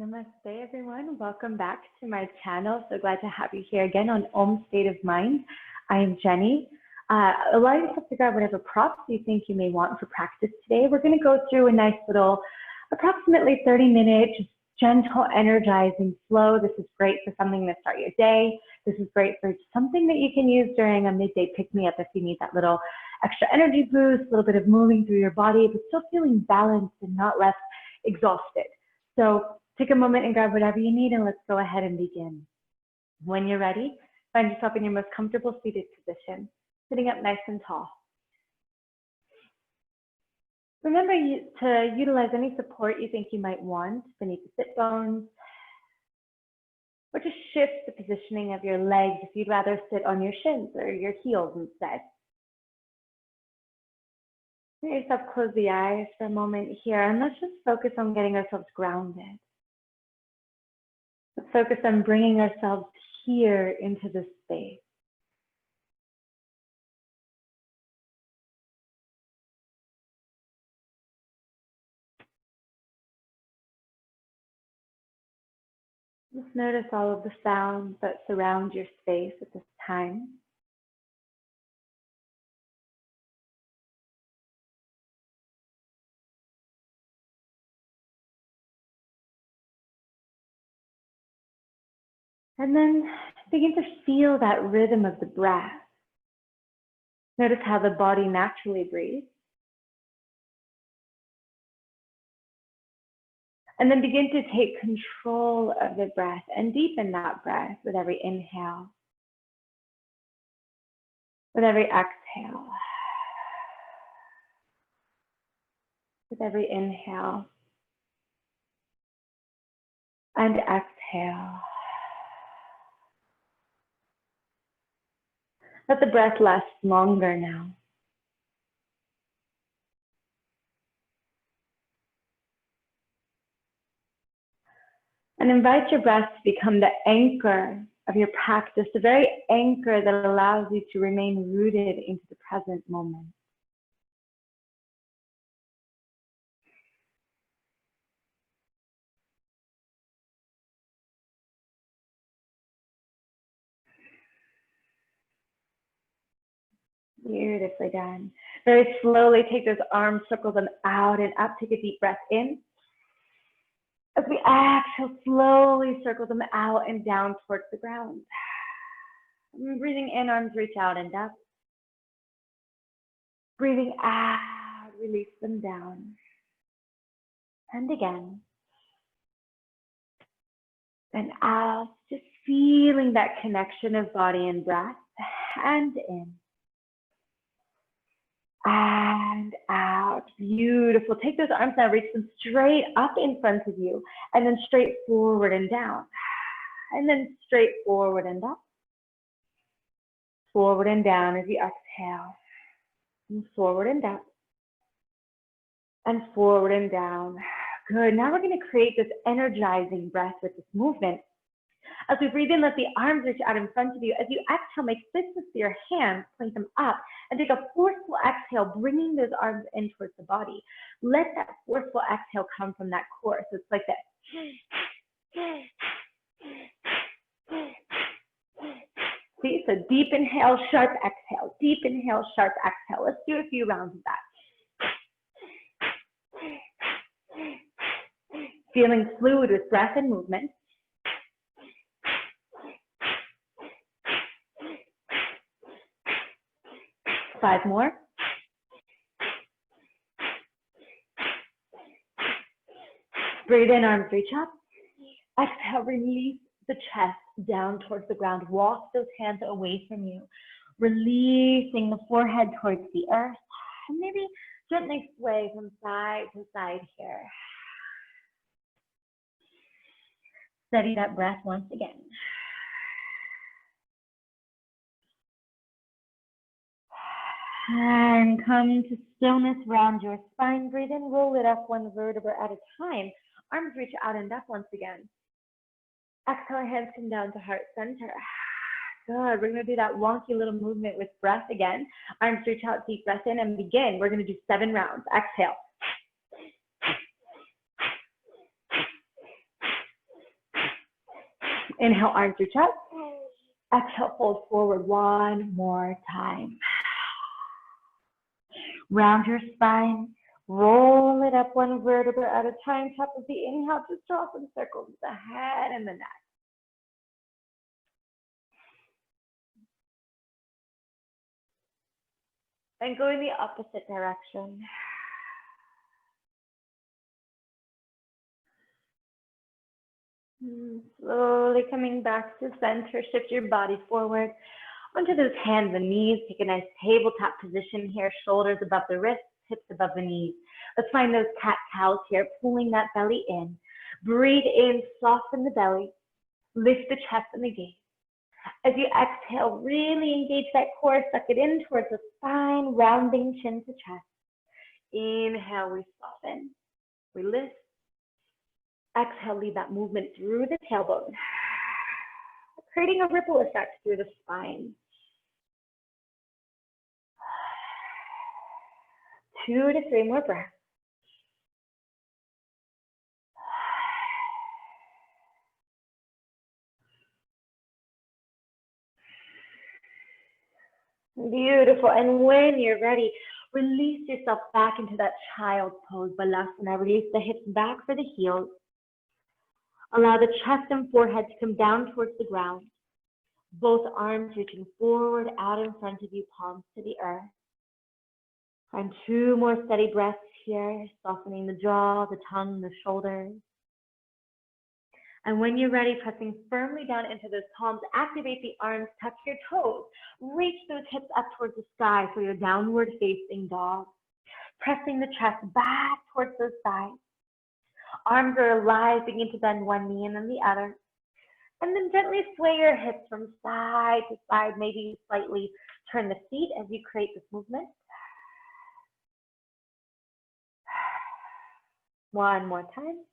Namaste, everyone. Welcome back to my channel. So glad to have you here again on Om State of Mind. I am Jenny. Allow yourself to grab whatever props you think you may want for practice today. We're going to go through a nice little, approximately 30-minute, just gentle, energizing flow. This is great for something to start your day. This is great for something that you can use during a midday pick-me-up if you need that little extra energy boost, a little bit of moving through your body, but still feeling balanced and not less exhausted. So take a moment and grab whatever you need, and let's go ahead and begin. When you're ready, find yourself in your most comfortable seated position, sitting up nice and tall. Remember to utilize any support you think you might want beneath the sit bones, or just shift the positioning of your legs if you'd rather sit on your shins or your heels instead. Let yourself close the eyes for a moment here, and let's just focus on getting ourselves grounded. Let's focus on bringing ourselves here into this space. Just notice all of the sounds that surround your space at this time. And then begin to feel that rhythm of the breath. Notice how the body naturally breathes. And then begin to take control of the breath and deepen that breath with every inhale, with every exhale, with every inhale and exhale. Let the breath last longer now. And invite your breath to become the anchor of your practice, the very anchor that allows you to remain rooted into the present moment. Beautifully done. Very slowly take those arms, circle them out and up. Take a deep breath in. As we exhale, slowly circle them out and down towards the ground. And breathing in, arms reach out and up. Breathing out, release them down. And again. And out, just feeling that connection of body and breath. And in. And out. Beautiful. Take those arms now, reach them straight up in front of you, and then straight forward and down. And then straight forward and up. Forward and down as you exhale. And forward and up. And forward and down. Good. Now we're going to create this energizing breath with this movement. As we breathe in, let the arms reach out in front of you. As you exhale, make fists with your hands, point them up, and take a forceful exhale, bringing those arms in towards the body. Let that forceful exhale come from that core. So it's like this. See, so deep inhale, sharp exhale. Deep inhale, sharp exhale. Let's do a few rounds of that. Feeling fluid with breath and movement. 5 more. Breathe in, arms reach up. Exhale, release the chest down towards the ground. Walk those hands away from you. Releasing the forehead towards the earth. And maybe gently sway from side to side here. Steady that breath once again. And come to stillness around your spine. Breathe in, roll it up one vertebra at a time. Arms reach out and up once again. Exhale, hands come down to heart center. Good. We're going to do that wonky little movement with breath again. Arms reach out, deep breath in, and begin. We're going to do 7 rounds. Exhale. Inhale, arms reach up. Exhale, fold forward one more time. Round your spine. Roll it up one vertebra at a time. Top of the inhale, just draw some circles with the head and the neck. And go in the opposite direction. Slowly coming back to center. Shift your body forward onto those hands and knees. Take a nice tabletop position here. Shoulders above the wrists, hips above the knees. Let's find those cat-cows here, pulling that belly in. Breathe in, soften the belly. Lift the chest and the gaze. As you exhale, really engage that core. Suck it in towards the spine, rounding chin to chest. Inhale, we soften. We lift. Exhale, lead that movement through the tailbone, creating a ripple effect through the spine. 2 to 3 more breaths. Beautiful. And when you're ready, release yourself back into that child's pose, Balasana. Release the hips back for the heels. Allow the chest and forehead to come down towards the ground. Both arms reaching forward, out in front of you, palms to the earth. Find 2 more steady breaths here, softening the jaw, the tongue, the shoulders. And when you're ready, pressing firmly down into those palms, activate the arms, touch your toes. Reach those hips up towards the sky for your downward facing dog. Pressing the chest back towards those thighs. Arms are alive, begin to bend one knee and then the other. And then gently sway your hips from side to side. Maybe slightly turn the feet as you create this movement. One more time.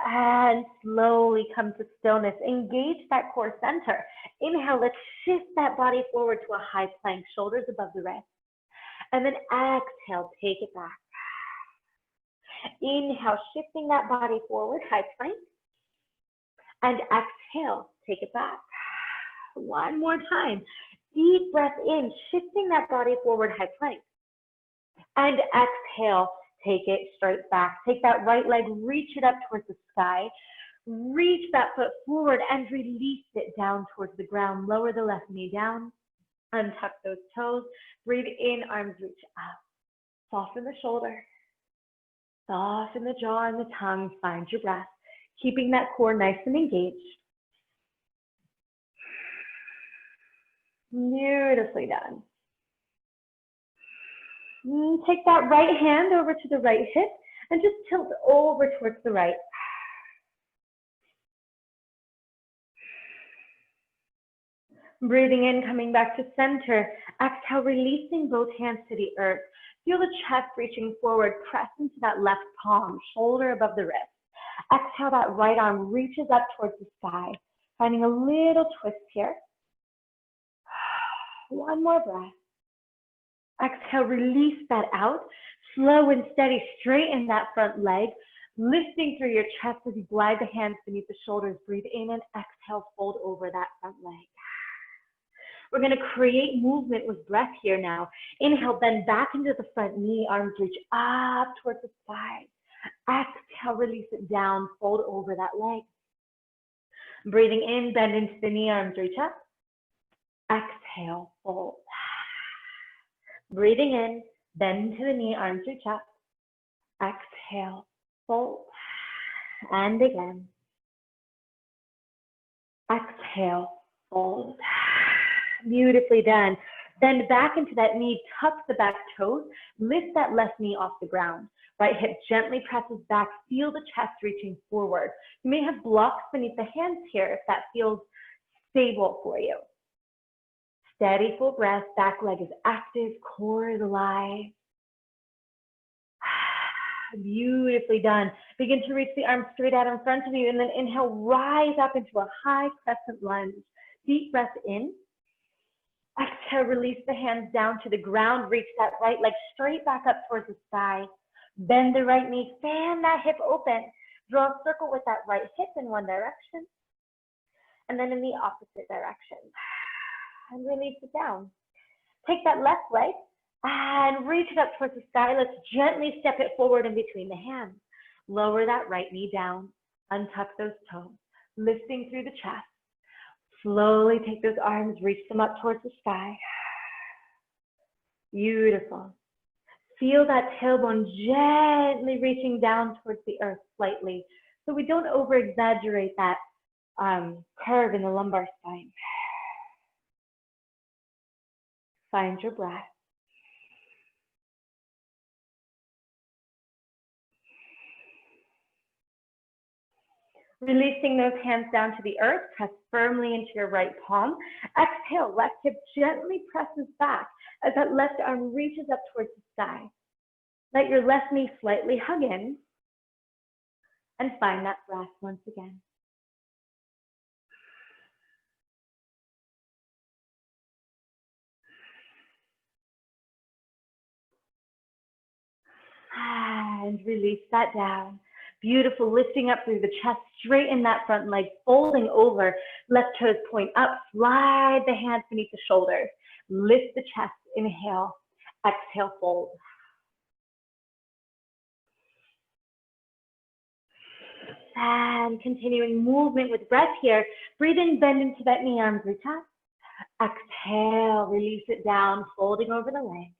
And slowly come to stillness. Engage that core center. Inhale, let's shift that body forward to a high plank, shoulders above the wrist. And then exhale, take it back. Inhale, shifting that body forward, high plank. And exhale, take it back. One more time. Deep breath in, shifting that body forward, high plank. And exhale, take it straight back. Take that right leg, reach it up towards the sky. Reach that foot forward and release it down towards the ground. Lower the left knee down. Untuck those toes. Breathe in, arms reach up. Soften the shoulder. Soften the jaw and the tongue. Find your breath. Keeping that core nice and engaged. Beautifully done. Take that right hand over to the right hip and just tilt over towards the right. Breathing in, coming back to center. Exhale, releasing both hands to the earth. Feel the chest reaching forward. Press into that left palm, shoulder above the wrist. Exhale, that right arm reaches up towards the sky. Finding a little twist here. One more breath. Exhale, release that out. Slow and steady, straighten that front leg. Lifting through your chest as you glide the hands beneath the shoulders. Breathe in and exhale, fold over that front leg. We're going to create movement with breath here now. Inhale, bend back into the front knee. Arms reach up towards the side. Exhale, release it down. Fold over that leg. Breathing in, bend into the knee. Arms reach up. Exhale, fold. Breathing in, bend to the knee. Arms reach up. Exhale, fold. And again. Exhale, fold. Beautifully done. Bend back into that knee, tuck the back toes, lift that left knee off the ground. Right hip gently presses back, feel the chest reaching forward. You may have blocks beneath the hands here if that feels stable for you. Steady, full breath, back leg is active, core is alive. Beautifully done. Begin to reach the arms straight out in front of you and then inhale, rise up into a high crescent lunge. Deep breath in. Exhale, release the hands down to the ground. Reach that right leg straight back up towards the sky. Bend the right knee, fan that hip open. Draw a circle with that right hip in one direction, and then in the opposite direction. And release it down. Take that left leg and reach it up towards the sky. Let's gently step it forward in between the hands. Lower that right knee down. Untuck those toes. Lifting through the chest. Slowly take those arms, reach them up towards the sky. Beautiful. Feel that tailbone gently reaching down towards the earth slightly, so we don't over-exaggerate that curve in the lumbar spine. Find your breath. Releasing those hands down to the earth, press firmly into your right palm. Exhale, left hip gently presses back as that left arm reaches up towards the sky. Let your left knee slightly hug in and find that breath once again. And release that down. Beautiful, lifting up through the chest, straighten that front leg, folding over, left toes point up, slide the hands beneath the shoulders, lift the chest, inhale, exhale, fold. And continuing movement with breath here, breathe in, bend into that knee, arms reach up, exhale, release it down, folding over the leg,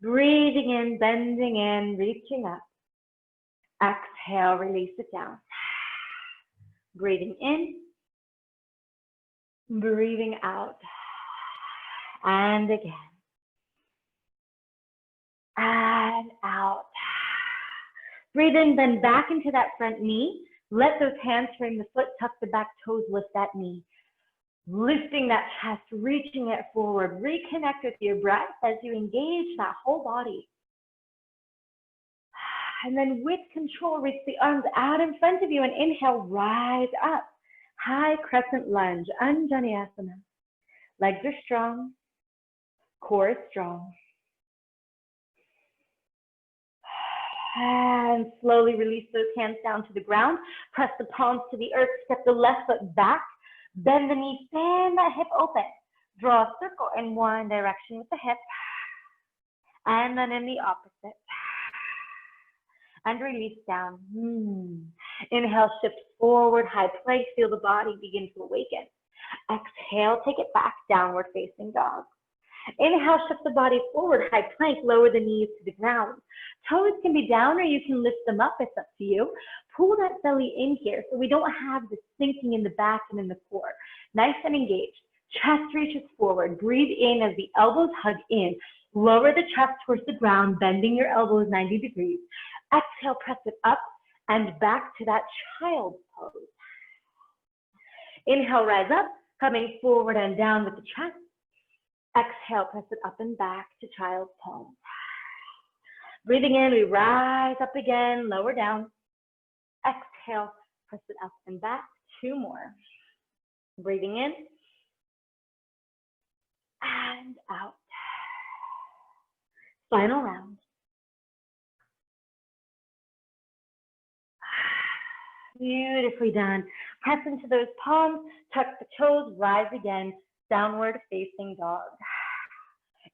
breathing in, bending in, reaching up. Exhale, release it down. Breathing in, breathing out. And again. And out. Breathe in, bend back into that front knee. Let those hands frame the foot, tuck the back toes, lift that knee. Lifting that chest, reaching it forward. Reconnect with your breath as you engage that whole body. And then with control, reach the arms out in front of you and inhale, rise up. High crescent lunge, Anjaneyasana. Legs are strong, core is strong. And slowly release those hands down to the ground. Press the palms to the earth, step the left foot back. Bend the knee, stand that hip open. Draw a circle in one direction with the hip. And then in the opposite. And release down. Inhale, shift forward, high plank. Feel the body begin to awaken. Exhale, take it back, downward facing dog. Inhale, shift the body forward, high plank, lower the knees to the ground. Toes can be down or you can lift them up, it's up to you. Pull that belly in here so we don't have the sinking in the back and in the core. Nice and engaged. Chest reaches forward. Breathe in as the elbows hug in. Lower the chest towards the ground, bending your elbows 90 degrees. Exhale, press it up and back to that child's pose. Inhale, rise up, coming forward and down with the chest. Exhale, press it up and back to child's pose. Breathing in, we rise up again, lower down. Exhale, press it up and back. 2 more. Breathing in and out. Final round. Beautifully done. Press into those palms, tuck the toes, rise again, downward facing dog.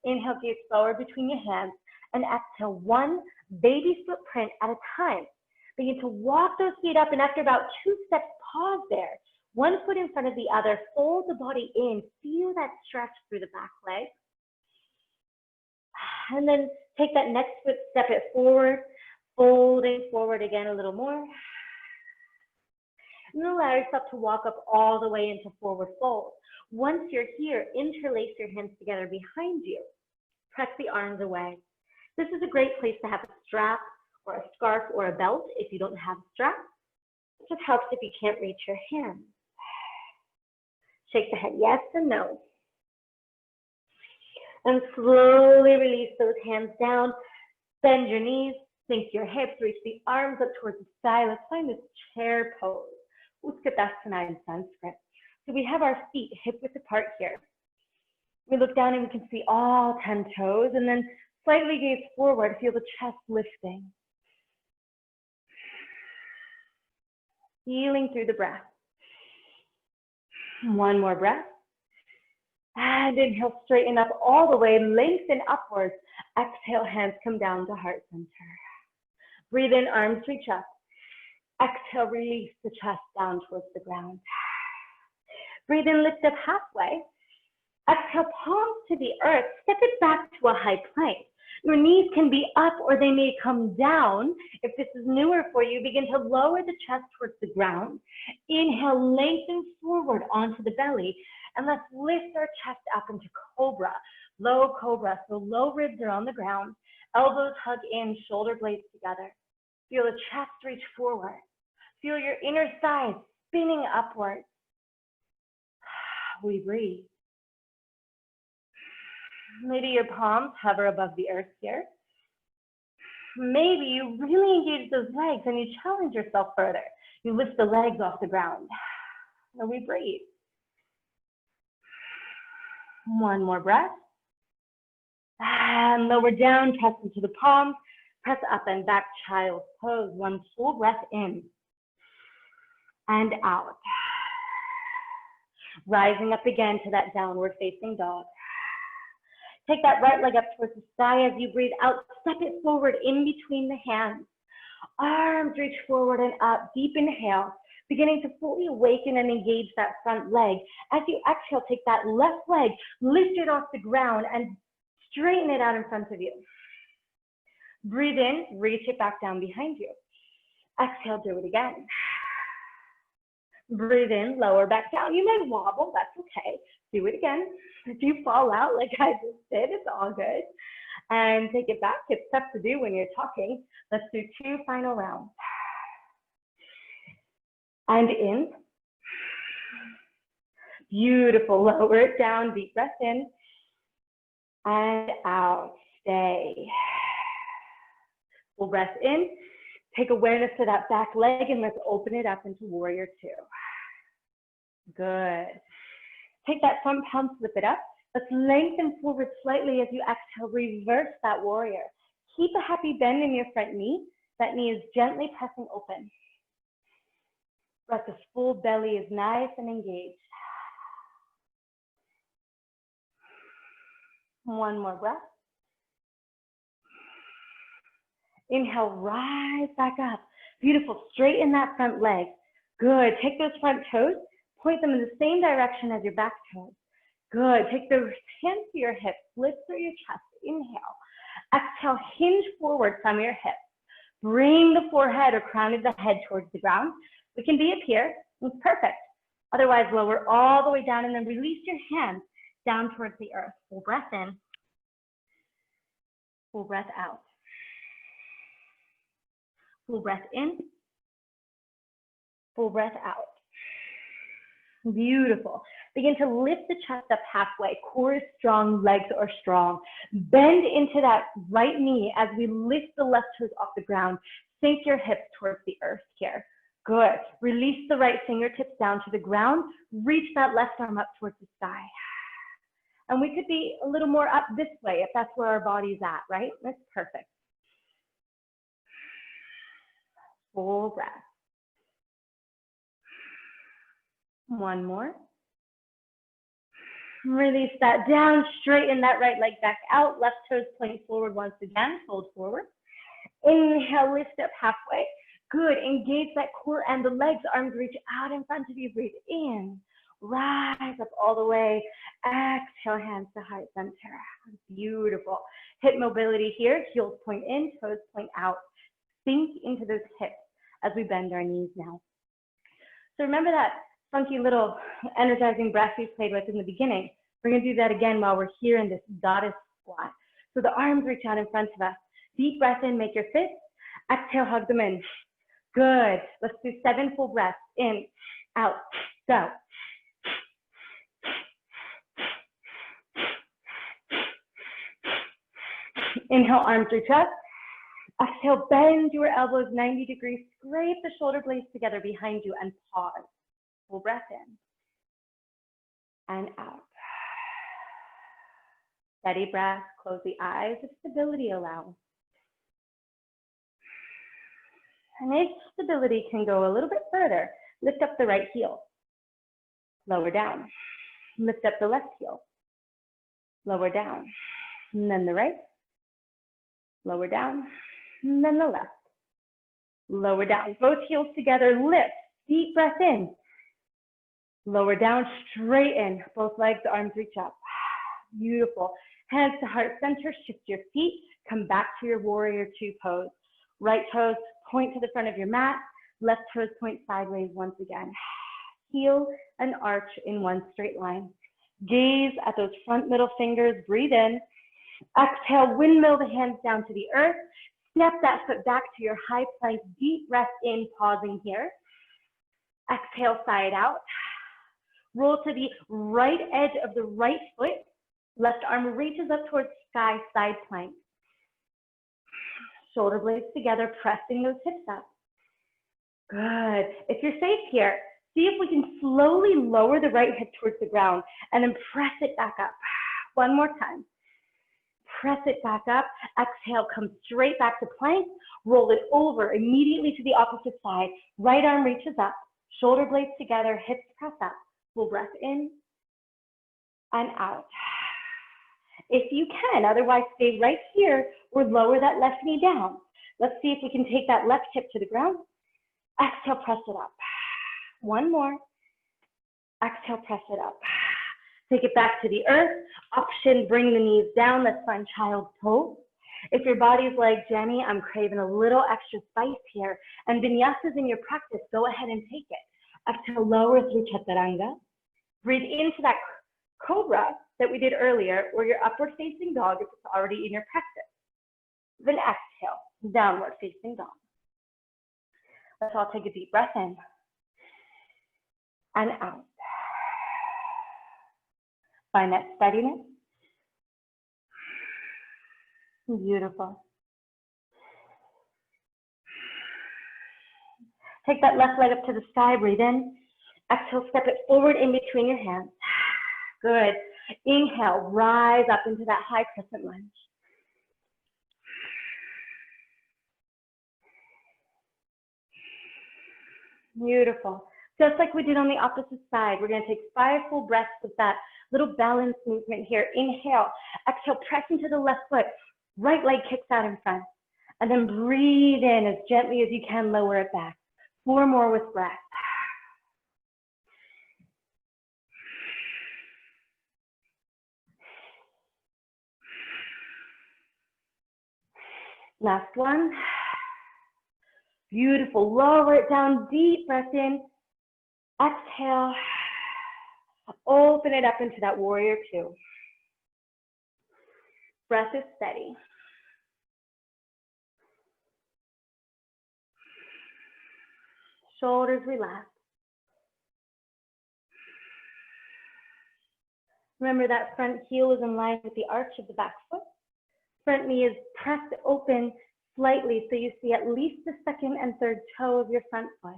Inhale, gaze forward between your hands, and exhale, 1 baby footprint at a time. Begin to walk those feet up, and after about 2 steps, pause there. 1 foot in front of the other, fold the body in, feel that stretch through the back leg. And then take that next foot, step it forward, folding forward again a little more. And then allow yourself to walk up all the way into forward fold. Once you're here, interlace your hands together behind you. Press the arms away. This is a great place to have a strap or a scarf or a belt if you don't have a strap. It just helps if you can't reach your hands. Shake the head yes and no. And slowly release those hands down. Bend your knees, sink your hips, reach the arms up towards the sky. Let's find this chair pose. Utkatasana in Sanskrit. So we have our feet hip width apart here. We look down and we can see all 10 toes, and then slightly gaze forward, feel the chest lifting. Healing through the breath. One more breath. And inhale, straighten up all the way, lengthen upwards. Exhale, hands come down to heart center. Breathe in, arms reach up. Exhale, release the chest down towards the ground. Breathe in, lift up halfway. Exhale, palms to the earth. Step it back to a high plank. Your knees can be up or they may come down. If this is newer for you, begin to lower the chest towards the ground. Inhale, lengthen forward onto the belly. And let's lift our chest up into cobra, low cobra. So low ribs are on the ground. Elbows hug in, shoulder blades together. Feel the chest reach forward. Feel your inner thighs spinning upwards. We breathe. Maybe your palms hover above the earth here. Maybe you really engage those legs and you challenge yourself further. You lift the legs off the ground. And we breathe. One more breath. And lower down, press into the palms. Press up and back, child's pose. One full breath in and out. Rising up again to that downward facing dog. Take that right leg up towards the sky as you breathe out. Step it forward in between the hands. Arms reach forward and up. Deep inhale. Beginning to fully awaken and engage that front leg. As you exhale, take that left leg, lift it off the ground and straighten it out in front of you. Breathe in, reach it back down behind you. Exhale, do it again. Breathe in, lower back down. You might wobble, that's okay. Do it again. If you fall out like I just did, it's all good. And take it back. It's tough to do when you're talking. Let's do 2 final rounds. And in. Beautiful. Lower it down. Deep breath in. And out. Stay. Full breath in. Take awareness to that back leg and let's open it up into warrior 2. Good. Take that front palm, flip it up. Let's lengthen forward slightly as you exhale. Reverse that warrior. Keep a happy bend in your front knee. That knee is gently pressing open. But the full belly is nice and engaged. One more breath. Inhale, rise back up. Beautiful. Straighten that front leg. Good. Take those front toes. Point them in the same direction as your back toes. Good. Take those hands to your hips. Lift through your chest. Inhale. Exhale, hinge forward from your hips. Bring the forehead or crown of the head towards the ground. We can be up here. It's perfect. Otherwise, lower all the way down and then release your hands down towards the earth. Full breath in. Full breath out. Full breath in. Full breath out. Beautiful. Begin to lift the chest up halfway. Core is strong, legs are strong. Bend into that right knee as we lift the left toes off the ground. Sink your hips towards the earth here. Good. Release the right fingertips down to the ground. Reach that left arm up towards the sky. And we could be a little more up this way if that's where our body's at, right? That's perfect. Full breath. One more. Release that down, straighten that right leg back out, left toes point forward once again, fold forward. Inhale, lift up halfway. Good, engage that core and the legs, arms reach out in front of you, breathe in. Rise up all the way, exhale, hands to heart center. Beautiful. Hip mobility here, heels point in, toes point out. Sink into those hips as we bend our knees now. So remember that funky little energizing breath we played with in the beginning. We're gonna do that again while we're here in this goddess squat. So the arms reach out in front of us. Deep breath in, make your fists. Exhale, hug them in. Good. Let's do 7 full breaths. In, out, go. Inhale, arms reach up. Exhale, bend your elbows 90 degrees. Scrape the shoulder blades together behind you and pause. Full breath in and out. Steady breath, close the eyes if stability allows. And if stability can go a little bit further, lift up the right heel, lower down. Lift up the left heel, lower down. And then the right, lower down. And then the left, lower down. Both heels together, lift. Deep breath in. Lower down, straighten. Both legs, arms reach up. Beautiful. Hands to heart center, shift your feet. Come back to your warrior two pose. Right toes point to the front of your mat. Left toes point sideways once again. Heel and arch in one straight line. Gaze at those front middle fingers. Breathe in. Exhale, windmill the hands down to the earth. Step that foot back to your high plank. Deep breath in, pausing here. Exhale, side out. Roll to the right edge of the right foot. Left arm reaches up towards sky, side plank. Shoulder blades together, pressing those hips up. Good. If you're safe here, see if we can slowly lower the right hip towards the ground and then press it back up. One more time. Press it back up. Exhale, come straight back to plank. Roll it over immediately to the opposite side. Right arm reaches up. Shoulder blades together, hips press up. Full breath in and out. If you can, otherwise stay right here or lower that left knee down. Let's see if we can take that left hip to the ground. Exhale, press it up. One more. Exhale, press it up. Take it back to the earth. Option, bring the knees down. Let's find child's pose. If your body's like, Jenny, I'm craving a little extra spice here, and vinyasas in your practice, go ahead and take it. Exhale, lower through chaturanga. Breathe into that cobra that we did earlier, or your upward facing dog if it's already in your practice. Then exhale, downward facing dog. Let's all take a deep breath in and out. Find that steadiness. Beautiful. Take that left leg up to the sky, breathe in. Exhale, step it forward in between your hands. Good. Inhale, rise up into that high crescent lunge. Beautiful. Just like we did on the opposite side, we're going to take 5 full breaths with that little balance movement here. Inhale, exhale, press into the left foot. Right leg kicks out in front. And then breathe in as gently as you can, lower it back. 4 more with breath. Last one. Beautiful. Lower it down, deep breath in. Exhale. Open it up into that warrior two. Breath is steady. Shoulders relax. Remember that front heel is in line with the arch of the back foot. Front knee is pressed open slightly so you see at least the second and third toe of your front foot.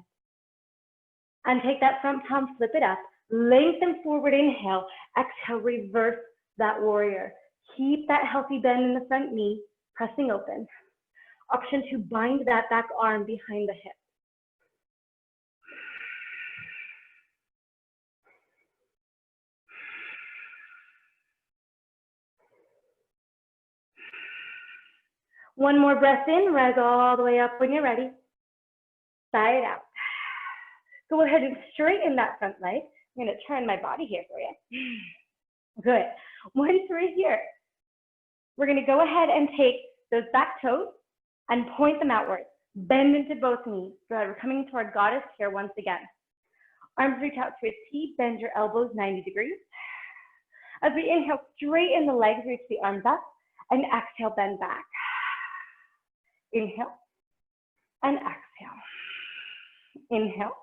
And take that front palm, flip it up, lengthen forward, inhale, exhale, reverse that warrior. Keep that healthy bend in the front knee, pressing open. Option to bind that back arm behind the hip. One more breath in, rise all the way up when you're ready. Side out. Go ahead and straighten that front leg. I'm going to turn my body here for you. Good. Once we're here, we're going to go ahead and take those back toes and point them outward. Bend into both knees. Good. We're coming to our goddess here once again. Arms reach out to a T. Bend your elbows 90 degrees. As we inhale, straighten the legs, reach the arms up, and exhale, bend back. Inhale and exhale. Inhale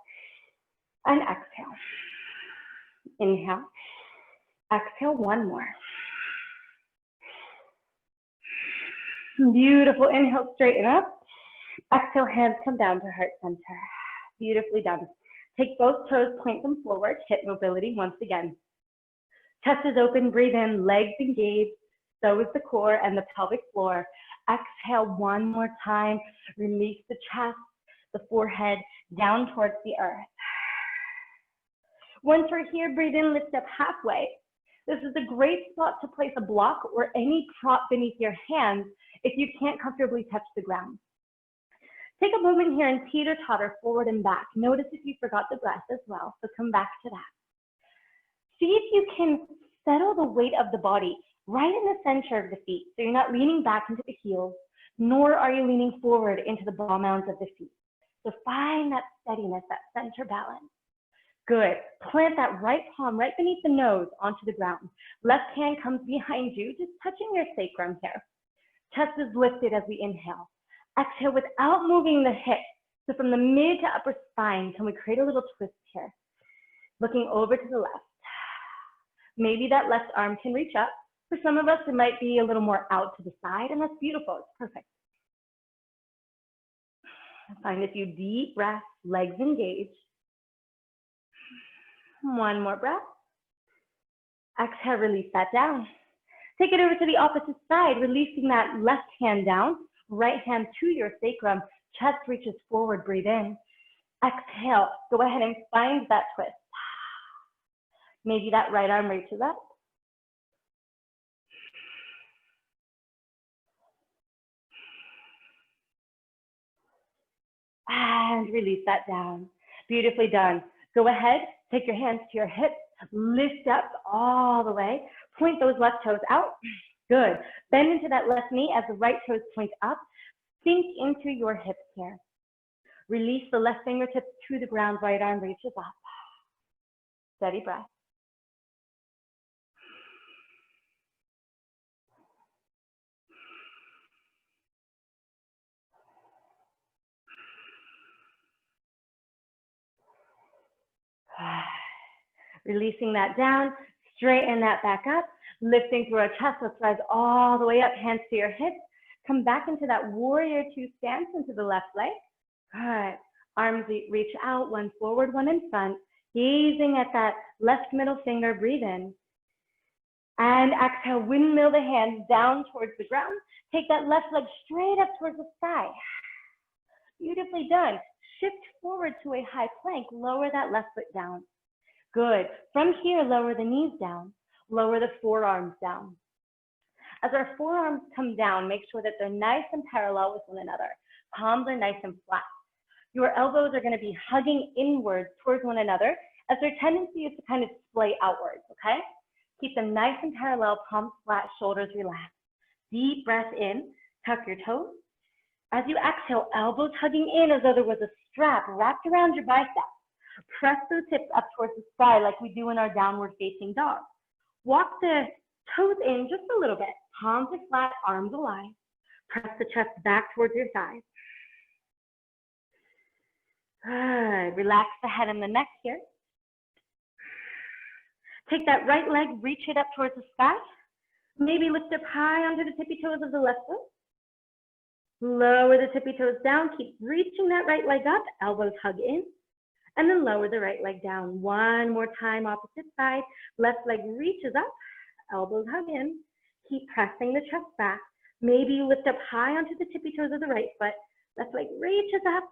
and exhale. Inhale. Exhale, one more. Beautiful. Inhale, straighten up. Exhale, hands come down to heart center. Beautifully done. Take both toes, point them forward. Hip mobility once again. Chest is open, breathe in, legs engaged. So is the core and the pelvic floor. Exhale one more time. Release the chest. the forehead down towards the earth. Once we're here, breathe in, lift up halfway. This is a great spot to place a block or any prop beneath your hands if you can't comfortably touch the ground. Take a moment here and teeter-totter forward and back. Notice if you forgot the breath as well, so come back to that. See if you can settle the weight of the body right in the center of the feet, so you're not leaning back into the heels, nor are you leaning forward into the ball mounds of the feet. So find that steadiness, that center balance. Good. Plant that right palm right beneath the nose onto the ground. Left hand comes behind you, just touching your sacrum here. Chest is lifted as we inhale. Exhale without moving the hips. So from the mid to upper spine, can we create a little twist here? Looking over to the left. Maybe that left arm can reach up. For some of us, it might be a little more out to the side, and that's beautiful. It's perfect. Find a few deep breaths, legs engaged. One more breath. Exhale, release that down. Take it over to the opposite side, releasing that left hand down, right hand to your sacrum, chest reaches forward, breathe in. Exhale, go ahead and find that twist. Maybe that right arm reaches up. And release that down. Beautifully done. Go ahead, take your hands to your hips, lift up all the way, point those left toes out. Good. Bend into that left knee as the right toes point up. Sink into your hips here. Release the left fingertips to the ground, right arm reaches up. Steady breath. Releasing that down, straighten that back up, lifting through our chest, let's rise all the way up, hands to your hips, come back into that warrior two stance into the left leg. Good, arms reach out, one forward, one in front, gazing at that left middle finger, breathe in. And exhale, windmill the hands down towards the ground, take that left leg straight up towards the sky. Beautifully done. Shift forward to a high plank, lower that left foot down. Good. From here, lower the knees down, lower the forearms down. As our forearms come down, make sure that they're nice and parallel with one another. Palms are nice and flat. Your elbows are going to be hugging inwards towards one another as their tendency is to kind of splay outwards, okay? Keep them nice and parallel, palms flat, shoulders relaxed. Deep breath in, tuck your toes. As you exhale, elbows hugging in as though there was a strap wrapped around your bicep. Press those hips up towards the sky like we do in our downward facing dog. Walk the toes in just a little bit. Palms are flat, arms aligned. Press the chest back towards your thighs. Good. Relax the head and the neck here. Take that right leg, reach it up towards the sky. Maybe lift up high onto the tippy toes of the left foot. Lower the tippy toes down. Keep reaching that right leg up. Elbows hug in. And then lower the right leg down. One more time, opposite side. Left leg reaches up. Elbows hug in. Keep pressing the chest back. Maybe you lift up high onto the tippy toes of the right foot. Left leg reaches up.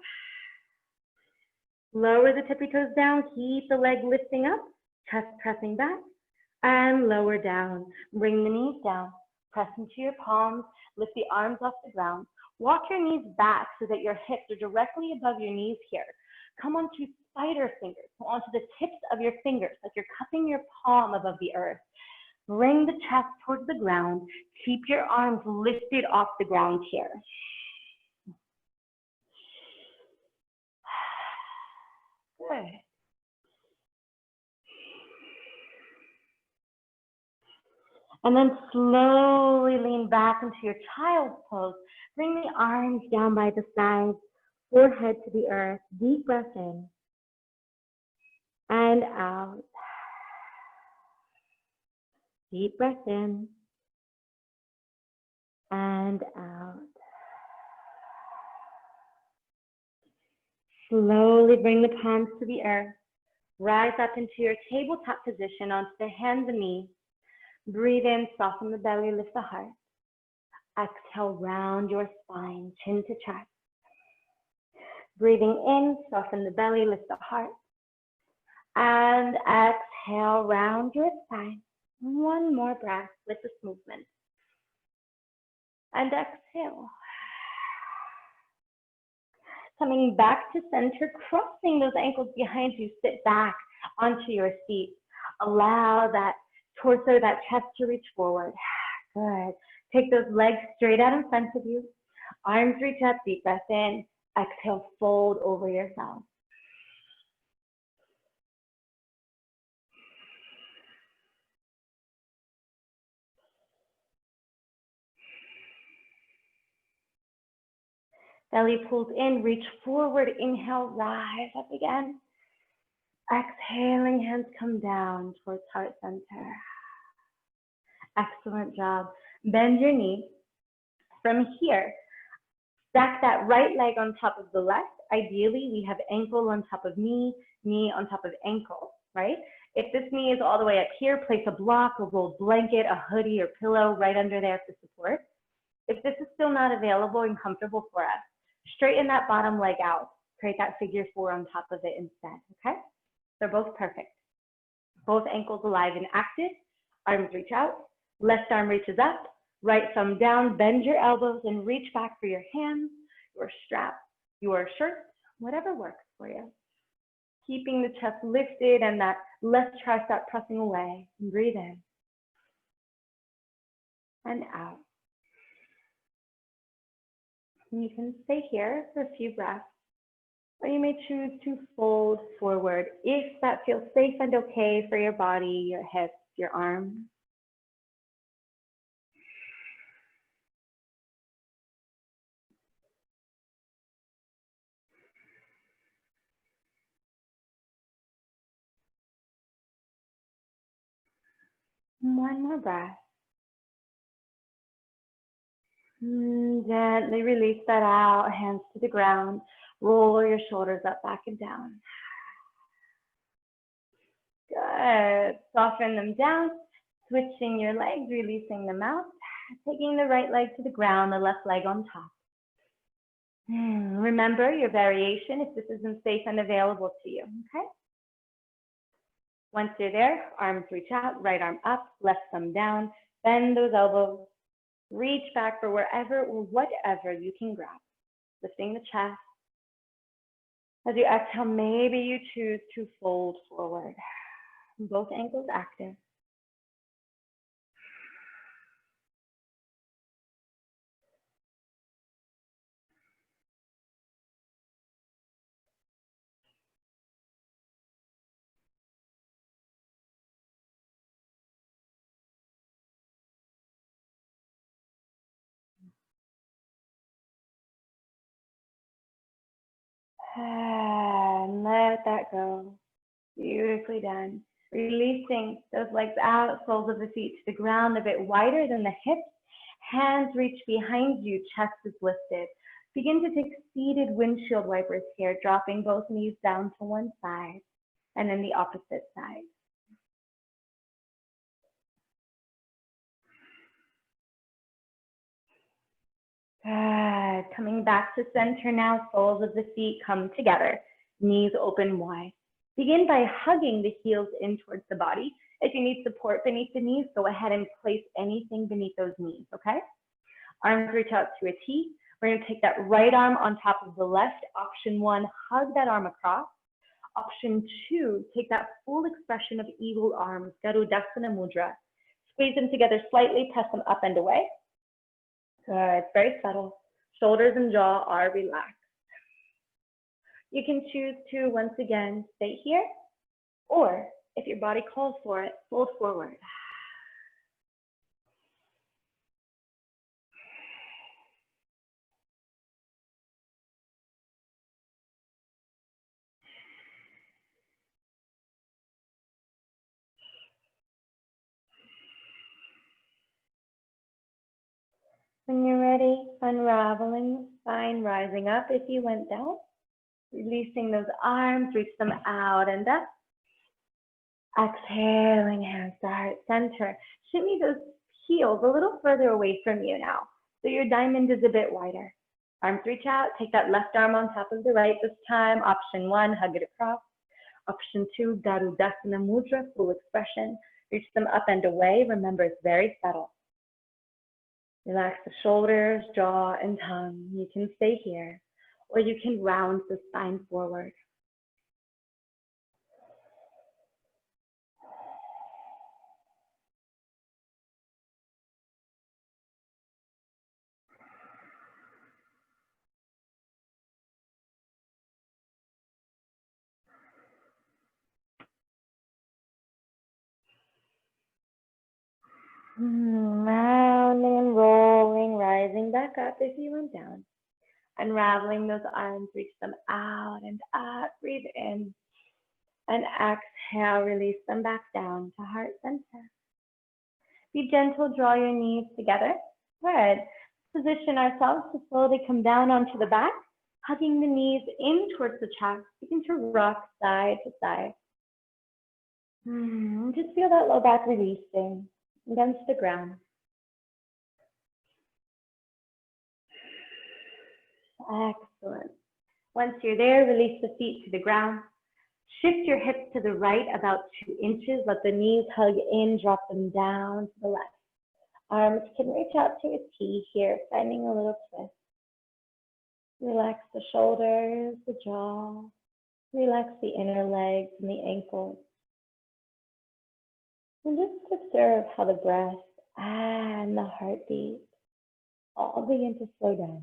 Lower the tippy toes down. Keep the leg lifting up. Chest pressing back. And lower down. Bring the knees down. Press into your palms. Lift the arms off the ground. Walk your knees back so that your hips are directly above your knees here. Come onto spider fingers, so onto the tips of your fingers, like you're cupping your palm above the earth. Bring the chest towards the ground. Keep your arms lifted off the ground here. Good. And then slowly lean back into your child's pose. Bring the arms down by the sides, forehead to the earth. Deep breath in and out. Deep breath in and out. Slowly bring the palms to the earth. Rise up into your tabletop position onto the hands and knees. Breathe in, soften the belly, lift the heart. Exhale, round your spine, chin to chest. Breathing in, soften the belly, lift the heart. And exhale, round your spine. One more breath with this movement. And exhale. Coming back to center, crossing those ankles behind you, sit back onto your seat. Allow that torso, that chest to reach forward. Good. Take those legs straight out in front of you. Arms reach up, deep breath in. Exhale, fold over yourself. Belly pulls in, reach forward, inhale, rise up again. Exhaling, hands come down towards heart center. Excellent job. Bend your knee. From here, stack that right leg on top of the left. Ideally, we have ankle on top of knee, knee on top of ankle, right? If this knee is all the way up here, place a block, a rolled blanket, a hoodie, or pillow right under there for support. If this is still not available and comfortable for us, straighten that bottom leg out. Create that figure 4 on top of it instead, okay? They're both perfect. Both ankles alive and active. Arms reach out. Left arm reaches up. Right thumb down. Bend your elbows and reach back for your hands, your strap, your shirt, whatever works for you. Keeping the chest lifted and that left tricep pressing away. And breathe in. And out. And you can stay here for a few breaths, or you may choose to fold forward if that feels safe and okay for your body, your hips, your arms. One more breath. Gently release that out, hands to the ground. Roll your shoulders up, back and down. Good. Soften them down, switching your legs, releasing them out. Taking the right leg to the ground, the left leg on top. Remember your variation if this isn't safe and available to you, okay? Once you're there, arms reach out, right arm up, left thumb down, bend those elbows, reach back for wherever or whatever you can grab, lifting the chest. As you exhale, maybe you choose to fold forward, both ankles active. And let that go. Beautifully done. Releasing those legs out, soles of the feet to the ground, a bit wider than the hips. Hands reach behind you, chest is lifted. Begin to take seated windshield wipers here, dropping both knees down to one side and then the opposite side. Good. Coming back to center now, soles of the feet come together, knees open wide. Begin by hugging the heels in towards the body. If you need support beneath the knees, go ahead and place anything beneath those knees, okay? Arms reach out to a T. We're going to take that right arm on top of the left. Option 1, hug that arm across. Option 2, take that full expression of eagle arms, Garudasana Mudra. Squeeze them together slightly, press them up and away. Good, very subtle. Shoulders and jaw are relaxed. You can choose to, once again, stay here, or if your body calls for it, fold forward. When you're ready, unraveling the spine, rising up if you went down. Releasing those arms, reach them out and up. Exhaling, hands to heart center. Shimmy those heels a little further away from you now, so your diamond is a bit wider. Arms reach out, take that left arm on top of the right this time. Option 1, hug it across. Option 2, Garudasana Mudra, full expression. Reach them up and away. Remember, it's very subtle. Relax the shoulders, jaw, and tongue. You can stay here, or you can round the spine forward. Rounding and rolling, rising back up if you went down. Unraveling those arms, reach them out and up. Breathe in. And exhale, release them back down to heart center. Be gentle, draw your knees together. Good. Position ourselves to slowly come down onto the back, hugging the knees in towards the chest. Begin to rock side to side. Just feel that low back releasing against the ground. Excellent. Once you're there, release the feet to the ground. Shift your hips to the right about 2 inches. Let the knees hug in, drop them down to the left. Arms can reach out to a T here, finding a little twist. Relax the shoulders, the jaw. Relax the inner legs and the ankles. And just observe how the breath and the heartbeat all begin to slow down.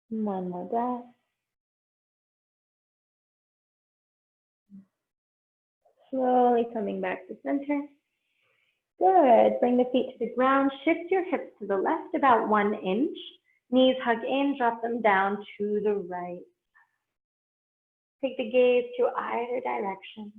One more breath. Slowly coming back to center. Good. Bring the feet to the ground. Shift your hips to the left about 1 inch. Knees hug in, drop them down to the right. Take the gaze to either direction.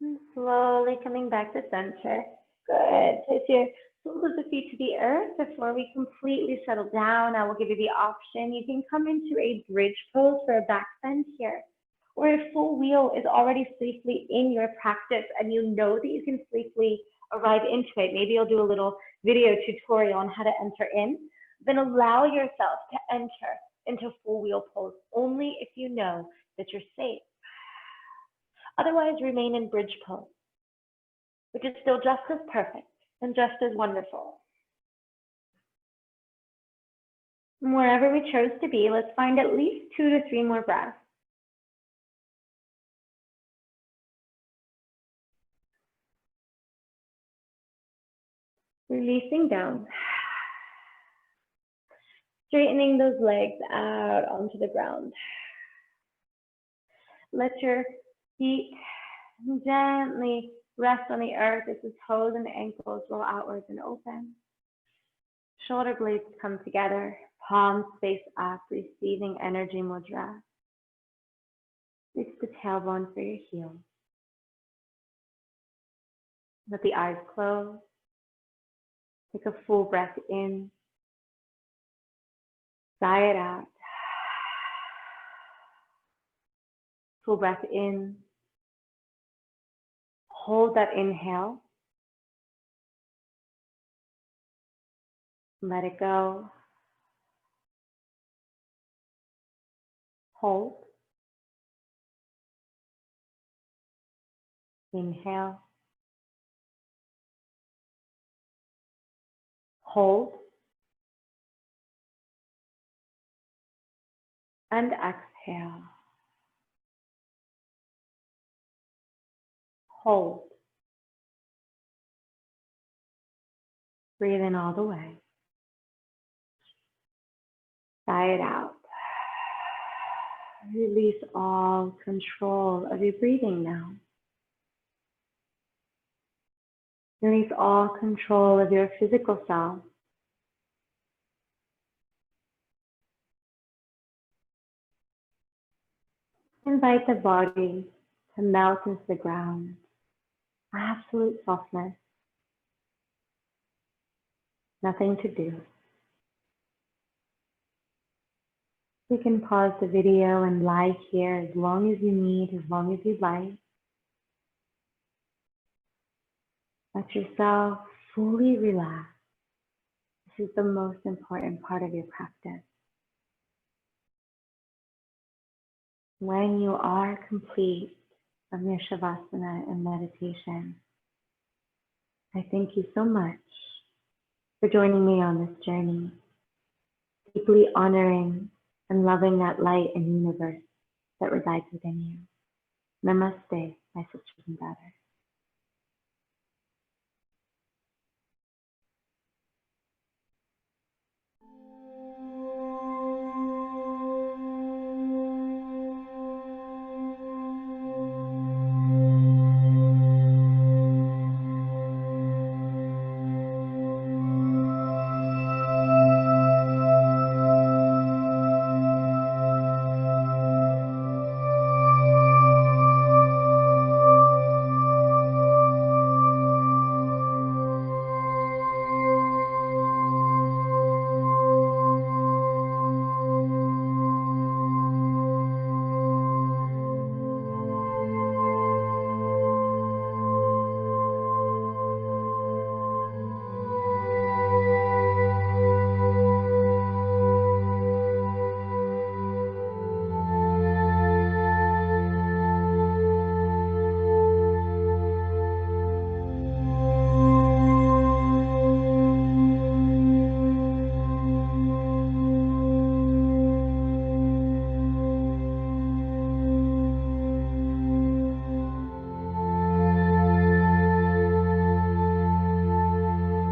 And slowly coming back to center. Good. Place your soles of the feet to the earth before we completely settle down. I will give you the option. You can come into a bridge pose for a back bend here, or a full wheel is already safely in your practice and you know that you can safely arrive into it. Maybe you'll do a little video tutorial on how to enter in. Then allow yourself to enter into full wheel pose only if you know that you're safe. Otherwise, remain in bridge pose, which is still just as perfect and just as wonderful. And wherever we chose to be, let's find at least 2 to 3 more breaths. Releasing down. Straightening those legs out onto the ground. Let your feet gently rest on the earth as the toes and ankles roll outwards and open. Shoulder blades come together, palms face up, receiving energy mudra. Reach the tailbone for your heels. Let the eyes close. Take a full breath in. Sigh it out. Full breath in. Hold that inhale. Let it go. Hold. Inhale. Hold. And exhale. Hold. Breathe in all the way. Sigh it out. Release all control of your breathing now. Release all control of your physical self. Invite the body to melt into the ground. Absolute softness. Nothing to do. You can pause the video and lie here as long as you need, as long as you'd like. Let yourself fully relax. This is the most important part of your practice. When you are complete from your Shavasana and meditation, I thank you so much for joining me on this journey, deeply honoring and loving that light and universe that resides within you. Namaste, my sisters and brothers.